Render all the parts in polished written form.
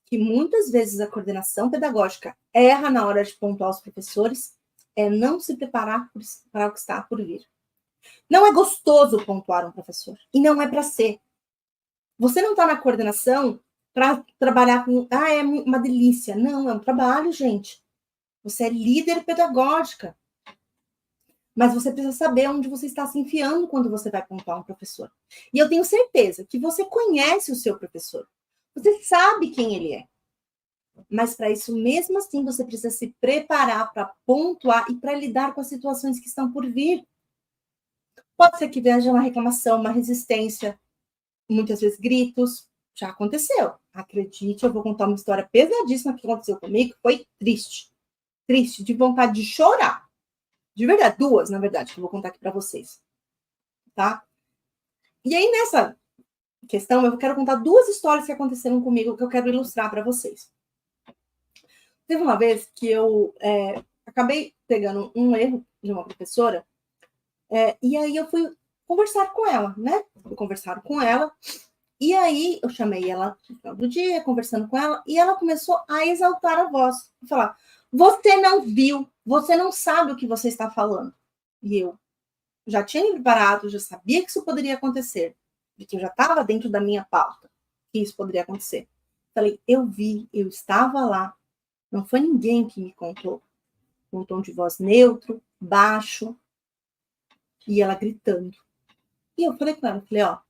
que muitas vezes a coordenação pedagógica erra na hora de pontuar os professores é não se preparar para o que está por vir. Não é gostoso pontuar um professor, e não é para ser. Você não está na coordenação para trabalhar com, é uma delícia. Não, é um trabalho, gente. Você é líder pedagógica. Mas você precisa saber onde você está se enfiando quando você vai pontuar um professor. E eu tenho certeza que você conhece o seu professor. Você sabe quem ele é. Mas para isso, mesmo assim, você precisa se preparar para pontuar e para lidar com as situações que estão por vir. Pode ser que veja uma reclamação, uma resistência, muitas vezes gritos. Já aconteceu. Acredite, eu vou contar uma história pesadíssima que aconteceu comigo. Foi triste. Triste, de vontade de chorar. De verdade, duas, na verdade, que eu vou contar aqui para vocês. Tá? E aí, nessa questão, eu quero contar duas histórias que aconteceram comigo que eu quero ilustrar para vocês. Teve uma vez que eu acabei pegando um erro de uma professora e aí eu fui conversar com ela, né? Fui conversar com ela e aí eu chamei ela no final do dia, conversando com ela, e ela começou a exaltar a voz, a falar, você não viu, você não sabe o que você está falando. E eu já tinha me preparado, já sabia que isso poderia acontecer, que eu já estava dentro da minha pauta que isso poderia acontecer. Falei, eu vi, eu estava lá, não foi ninguém que me contou. Um tom de voz neutro, baixo, e ela gritando. E eu falei com ela, ó,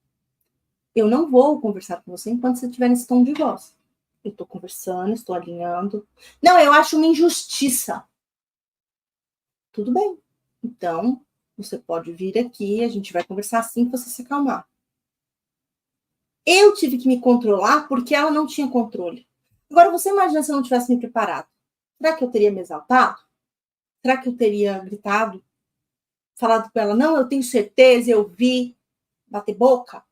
eu não vou conversar com você enquanto você estiver nesse tom de voz. Eu estou conversando, estou alinhando. Não, eu acho uma injustiça. Tudo bem. Então, você pode vir aqui, a gente vai conversar assim que você se acalmar. Eu tive que me controlar porque ela não tinha controle. Agora, você imagina se eu não tivesse me preparado. Será que eu teria me exaltado? Será que eu teria gritado? Falado com ela, não, eu tenho certeza, eu vi. Bater boca?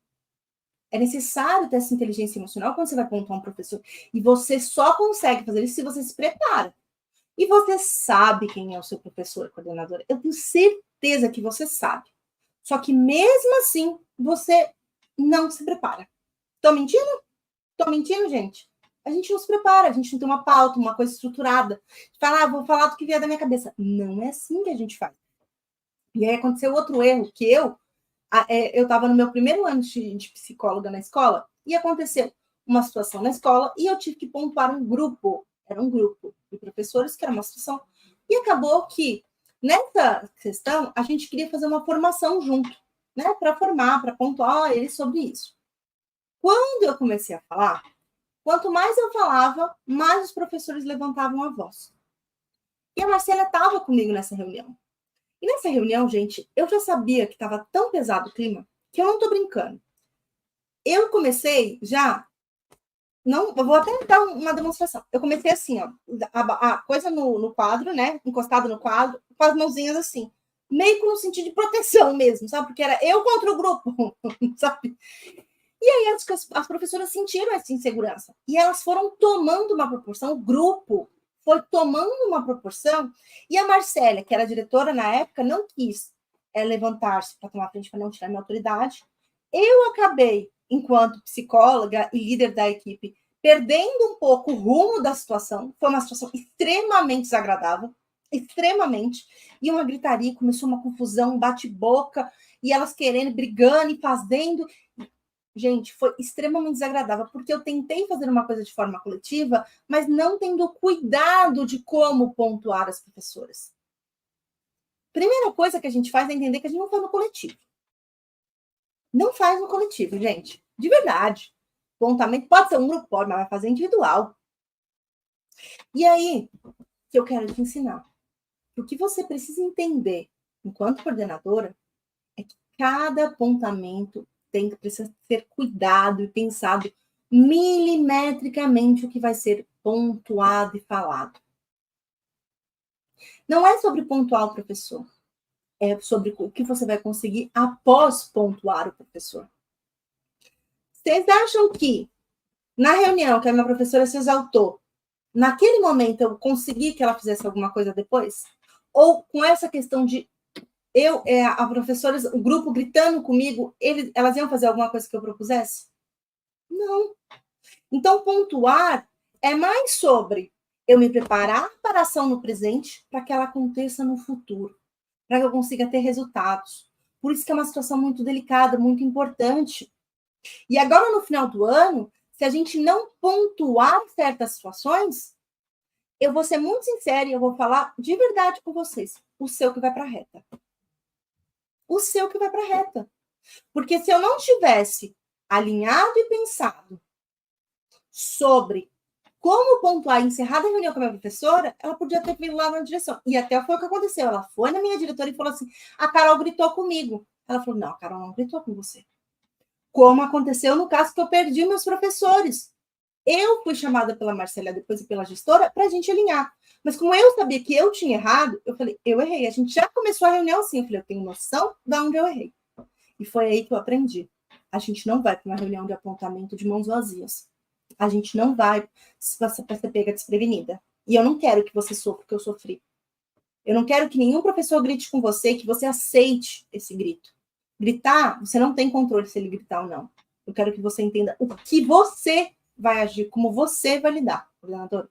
É necessário ter essa inteligência emocional quando você vai pontuar um professor. E você só consegue fazer isso se você se prepara. E você sabe quem é o seu professor, coordenador. Eu tenho certeza que você sabe. Só que mesmo assim, você não se prepara. Tô mentindo? Tô mentindo, gente? A gente não se prepara, a gente não tem uma pauta, uma coisa estruturada. Fala, vou falar do que vier da minha cabeça. Não é assim que a gente faz. E aí aconteceu outro erro, que eu estava no meu primeiro ano de psicóloga na escola, e aconteceu uma situação na escola, e eu tive que pontuar um grupo, era um grupo de professores, que era uma situação, e acabou que, nessa questão, a gente queria fazer uma formação junto, né, para formar, para pontuar eles sobre isso. Quando eu comecei a falar, quanto mais eu falava, mais os professores levantavam a voz. E a Marcela estava comigo nessa reunião. E nessa reunião, gente, eu já sabia que estava tão pesado o clima que eu não tô brincando. Eu comecei já. Não, eu vou até dar uma demonstração. Eu comecei assim, ó, a coisa no quadro, né? Encostado no quadro, com as mãozinhas assim. Meio que no sentido de proteção mesmo, sabe? Porque era eu contra o grupo, sabe? E aí as professoras sentiram essa insegurança. E elas foram tomando uma proporção, o grupo foi tomando uma proporção, e a Marcela, que era a diretora na época, não quis levantar-se para tomar frente, para não tirar minha autoridade. Eu acabei, enquanto psicóloga e líder da equipe, perdendo um pouco o rumo da situação. Foi uma situação extremamente desagradável, extremamente. E uma gritaria, começou uma confusão, um bate-boca, e elas querendo, brigando e fazendo. Gente, foi extremamente desagradável, porque eu tentei fazer uma coisa de forma coletiva, mas não tendo cuidado de como pontuar as professoras. Primeira coisa que a gente faz é entender que a gente não faz no coletivo. Não faz no coletivo, gente. De verdade. Pontamento pode ser um grupo, pode, mas vai fazer individual. E aí, que eu quero te ensinar. O que você precisa entender, enquanto coordenadora, é que cada apontamento precisa ser cuidado e pensado milimetricamente o que vai ser pontuado e falado. Não é sobre pontuar o professor, é sobre o que você vai conseguir após pontuar o professor. Vocês acham que, na reunião que a minha professora se exaltou, naquele momento eu consegui que ela fizesse alguma coisa depois? Ou com essa questão de a professora, o grupo gritando comigo, elas iam fazer alguma coisa que eu propusesse? Não. Então, pontuar É mais sobre eu me preparar para a ação no presente para que ela aconteça no futuro, para que eu consiga ter resultados. Por isso que é uma situação muito delicada, muito importante. E agora, no final do ano, se a gente não pontuar certas situações, eu vou ser muito sincera e eu vou falar de verdade com vocês. O seu que vai para a reta. O seu que vai para a reta. Porque se eu não tivesse alinhado e pensado sobre como pontuar e encerrar a reunião com a minha professora, ela podia ter vindo lá na direção. E até foi o que aconteceu. Ela foi na minha diretora e falou assim, a Carol gritou comigo. Ela falou, não, a Carol não gritou com você. Como aconteceu no caso que eu perdi meus professores. Eu fui chamada pela Marcela depois e pela gestora para a gente alinhar. Mas como eu sabia que eu tinha errado, eu falei, eu errei. A gente já começou a reunião assim. Eu falei, eu tenho noção de onde eu errei. E foi aí que eu aprendi. A gente não vai para uma reunião de apontamento de mãos vazias. A gente não vai para ser pega desprevenida. E eu não quero que você sofra o que eu sofri. Eu não quero que nenhum professor grite com você, que você aceite esse grito. Gritar, você não tem controle se ele gritar ou não. Eu quero que você entenda o que você vai agir, como você vai lidar, coordenador.